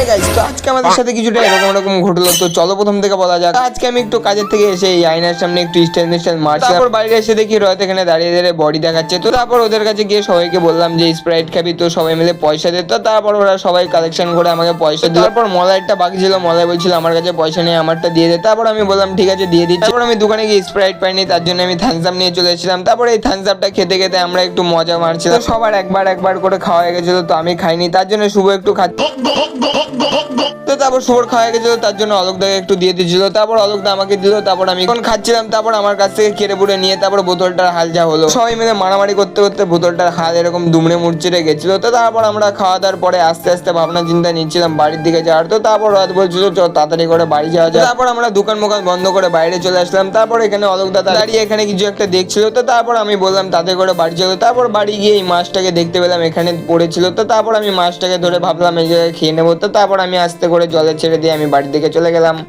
Guys, তো আজকে আমাদের সাথে কিছুটা এরকম এরকম ঘটলো। তো চলো প্রথম থেকে বলা যাক। আজকে আমি একটু কাজের থেকে এসে এই আয়নার সামনে একটু স্টাইল মারছি। তারপর বাইরে এসে দেখি রয়ত এখানে দাঁড়িয়ে দাঁড়িয়ে বডি দেখাচ্ছে। তো তারপর ওদের কাছে গিয়ে সবাইকে বললাম যে স্প্রাইট খাবি, তো সবাই মিলে পয়সা দে। তো তারপর ওরা সবাই কালেকশন করে আমাকে পয়সা দিল। তারপর মলাইটা বাকি ছিল, মলাই বলছিল আমার কাছে পয়সা নেই, আমারটা দিয়ে দে। তারপর আমি বললাম ঠিক আছে দিয়ে দিচ্ছি। তারপর আমি দোকানে গিয়ে স্প্রাইট পাইনি, তার জন্য আমি থামস আপ নিয়ে চলে এসেছিলাম। তারপর এই থামস আপটা খেতে খেতে আমরা একটু মজা মারছিলাম। তো সবার একবার একবার করে খাওয়া হয়ে গেছিল, তো আমি খাইনি, তার জন্য শুভ একটু খাচ্ছি। তো তারপর শুভর খাওয়া গেছিল, তার জন্য অলোকদাকে একটু দিয়ে দিয়েছিল। তারপর অলোকদা আমাকে দিল। তারপর আমি এখন খাচ্ছিলাম। তারপর আমার কাছ থেকে কেড়ে পুড়ে নিয়ে তারপর বোতলটার হাল যা হলো, সবাই মিলে মারামারি করতে করতে বোতলটার হাল এরকম দুমড়ে মুড়চিড়ে গেছিল। তো তারপর আমরা খাওয়া দাওয়ার পরে আস্তে আস্তে ভাবনা চিন্তা নিচ্ছিলাম বাড়ির দিকে যাওয়ার। তো তারপর রাত বলছিল চ তাড়াতাড়ি করে বাড়ি যাওয়া যায়। তারপর আমরা দোকান মোকান বন্ধ করে বাইরে চলে আসলাম। তারপর এখানে অলোকদা দাঁড়িয়ে এখানে কিছু একটা দেখছিল। তো তারপর আমি বললাম তাড়াতাড়ি করে বাড়ি চলো। তারপর বাড়ি গিয়ে এই মাছটাকে দেখতে পেলাম এখানে পড়েছিল। তো তারপর আমি মাছটাকে ধরে ভাবলাম এই জায়গায় খেয়ে নেবো। তো তারপর আমি আস্তে করে জলে ছেড়ে দিয়ে আমি বাড়ির দিকে চলে গেলাম।